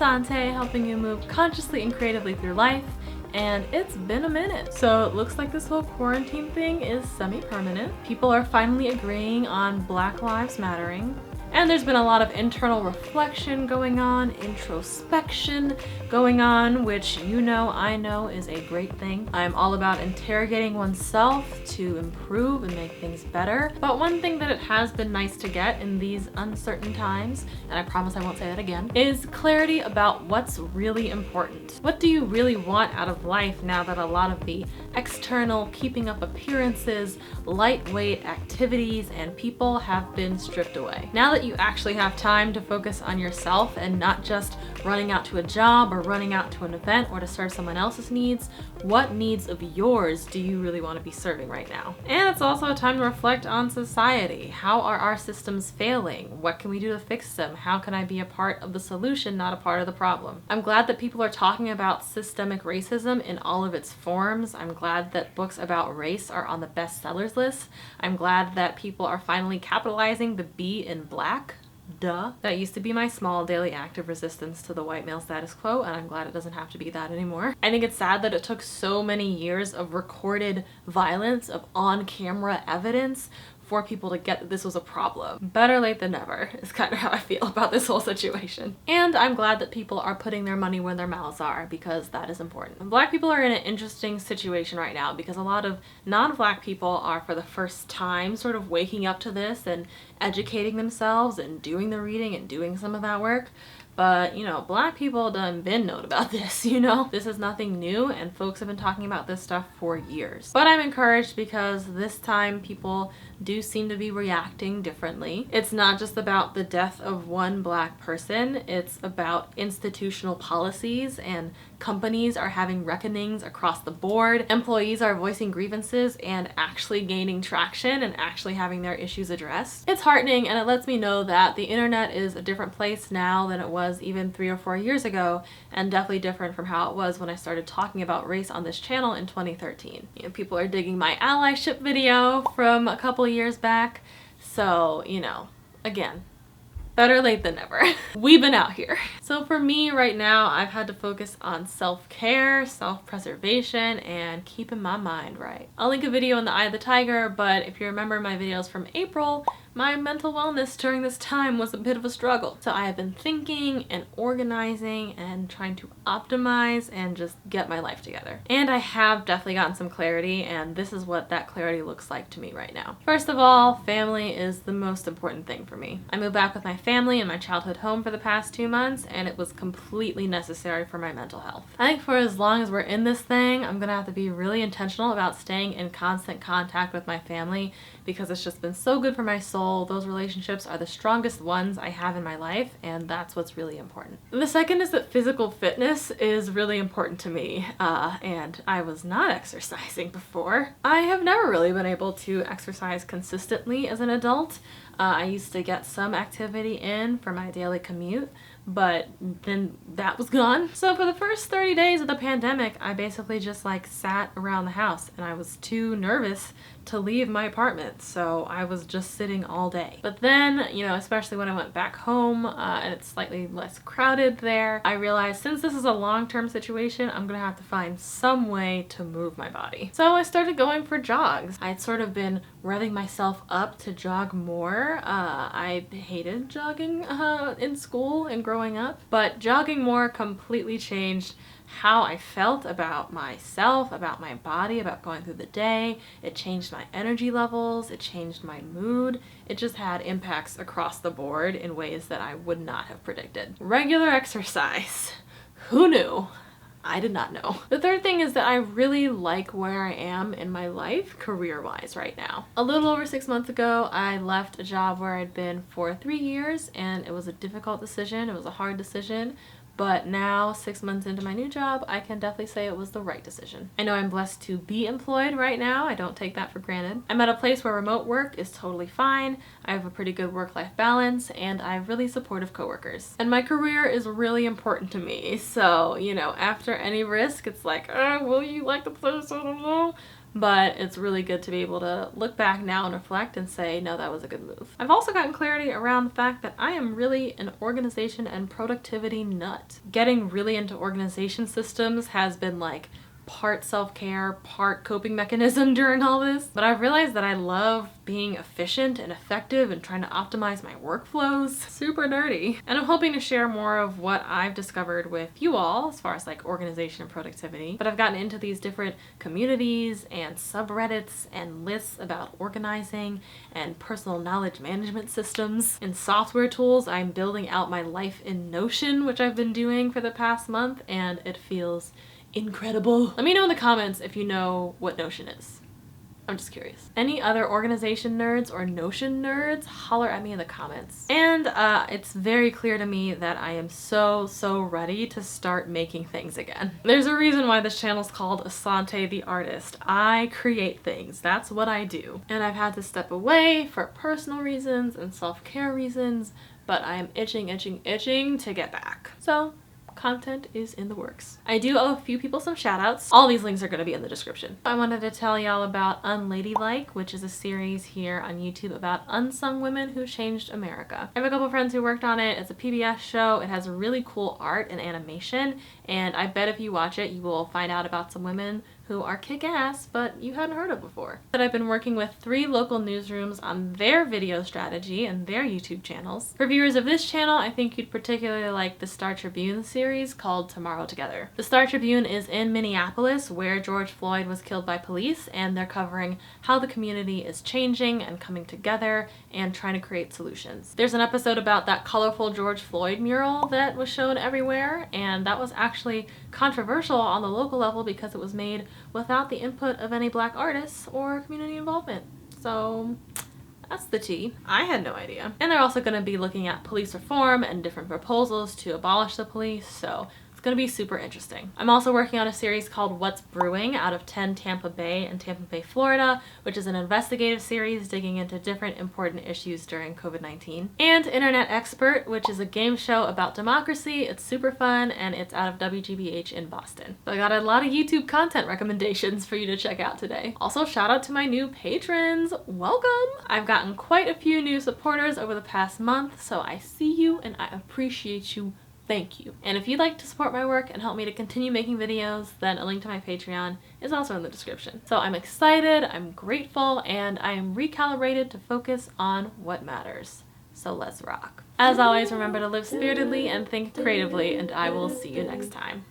Ahsante, helping you move consciously and creatively through life, and it's been a minute. So it looks like this whole quarantine thing is semi-permanent. People are finally agreeing on Black Lives Mattering. And there's been a lot of internal reflection going on, introspection going on, which I know is a great thing. I'm all about interrogating oneself to improve and make things better. But one thing that it has been nice to get in these uncertain times, and I promise I won't say that again, is clarity about what's really important. What do you really want out of life now that a lot of the external, keeping up appearances, lightweight activities, and people have been stripped away? Now that you actually have time to focus on yourself and not just running out to a job or running out to an event or to serve someone else's needs, what needs of yours do you really want to be serving right now? And it's also a time to reflect on society. How are our systems failing? What can we do to fix them? How can I be a part of the solution, not a part of the problem? I'm glad that people are talking about systemic racism in all of its forms. I'm glad that books about race are on the bestsellers list. I'm glad that people are finally capitalizing the B in Black. Duh. That used to be my small daily act of resistance to the white male status quo, and I'm glad it doesn't have to be that anymore. I think it's sad that it took so many years of recorded violence, of on-camera evidence, for people to get that this was a problem. Better late than never is kind of how I feel about this whole situation. And I'm glad that people are putting their money where their mouths are, because that is important. Black people are in an interesting situation right now because a lot of non-Black people are for the first time sort of waking up to this and educating themselves and doing the reading and doing some of that work. But, Black people done been known about this, This is nothing new, and folks have been talking about this stuff for years. But I'm encouraged because this time people do seem to be reacting differently. It's not just about the death of one Black person, it's about institutional policies, and companies are having reckonings across the board. Employees are voicing grievances and actually gaining traction and actually having their issues addressed. It's heartening, and it lets me know that the internet is a different place now than it was even 3 or 4 years ago, and definitely different from how it was when I started talking about race on this channel in 2013. People are digging my allyship video from a couple years back, so, again, better late than never. We've been out here. So for me right now, I've had to focus on self-care, self-preservation, and keeping my mind right. I'll link a video in the Eye of the Tiger, but if you remember my videos from April, my mental wellness during this time was a bit of a struggle. So I have been thinking and organizing and trying to optimize and just get my life together. And I have definitely gotten some clarity, and this is what that clarity looks like to me right now. First of all, family is the most important thing for me. I moved back with my family in my childhood home for the past 2 months, and it was completely necessary for my mental health. I think for as long as we're in this thing, I'm gonna have to be really intentional about staying in constant contact with my family, because it's just been so good for my soul. Those relationships are the strongest ones I have in my life, and that's what's really important. The second is that physical fitness is really important to me, and I was not exercising before. I have never really been able to exercise consistently as an adult. I used to get some activity in for my daily commute, but then that was gone. So for the first 30 days of the pandemic, I basically just sat around the house, and I was too nervous to leave my apartment, so I was just sitting all day. But then, especially when I went back home and it's slightly less crowded there, I realized since this is a long-term situation, I'm gonna have to find some way to move my body. So I started going for jogs. I'd sort of been revving myself up to jog more. I hated jogging in school and growing up, but jogging more completely changed how I felt about myself, about my body, about going through the day. It changed my energy levels, it changed my mood. It just had impacts across the board in ways that I would not have predicted. Regular exercise. Who knew? I did not know. The third thing is that I really like where I am in my life career-wise right now. A little over 6 months ago, I left a job where I'd been for 3 years, and it was a difficult decision. It was a hard decision. But now, 6 months into my new job, I can definitely say it was the right decision. I know I'm blessed to be employed right now. I don't take that for granted. I'm at a place where remote work is totally fine. I have a pretty good work-life balance, and I have really supportive coworkers. And my career is really important to me. So, after any risk, it's will you like the place? I don't know. but it's really good to be able to look back now and reflect and say, no, that was a good move. I've also gotten clarity around the fact that I am really an organization and productivity nut. Getting really into organization systems has been like part self-care, part coping mechanism during all this, but I've realized that I love being efficient and effective and trying to optimize my workflows. Super nerdy. And I'm hoping to share more of what I've discovered with you all as far as like organization and productivity, but I've gotten into these different communities and subreddits and lists about organizing and personal knowledge management systems and software tools. I'm building out my life in Notion, which I've been doing for the past month, and it feels incredible. Let me know in the comments if you know what Notion is. I'm just curious. Any other organization nerds or Notion nerds, holler at me in the comments. And it's very clear to me that I am so ready to start making things again. There's a reason why this channel is called Ahsante the Artist. I create things. That's what I do. And I've had to step away for personal reasons and self-care reasons, but I am itching to get back. So content is in the works. I do owe a few people some shout outs. All these links are going to be in the description. I wanted to tell y'all about Unladylike, which is a series here on YouTube about unsung women who changed America. I have a couple friends who worked on it. It's a PBS show. It has really cool art and animation, and I bet if you watch it, you will find out about some women who are kick-ass, but you hadn't heard of before. But I've been working with 3 local newsrooms on their video strategy and their YouTube channels. For viewers of this channel, I think you'd particularly like the Star Tribune series called Tomorrow Together. The Star Tribune is in Minneapolis, where George Floyd was killed by police, and they're covering how the community is changing and coming together and trying to create solutions. There's an episode about that colorful George Floyd mural that was shown everywhere, and that was actually controversial on the local level because it was made without the input of any Black artists or community involvement. So that's the tea. I had no idea. And they're also going to be looking at police reform and different proposals to abolish the police, so it's going to be super interesting. I'm also working on a series called What's Brewing out of 10 Tampa Bay and Tampa Bay, Florida, which is an investigative series digging into different important issues during COVID-19. And Internet Expert, which is a game show about democracy. It's super fun, and it's out of WGBH in Boston. So I got a lot of YouTube content recommendations for you to check out today. Also, shout out to my new patrons. Welcome! I've gotten quite a few new supporters over the past month, so I see you and I appreciate you. Thank you. And if you'd like to support my work and help me to continue making videos, then a link to my Patreon is also in the description. So I'm excited, I'm grateful, and I am recalibrated to focus on what matters. So let's rock. As always, remember to live spiritedly and think creatively, and I will see you next time.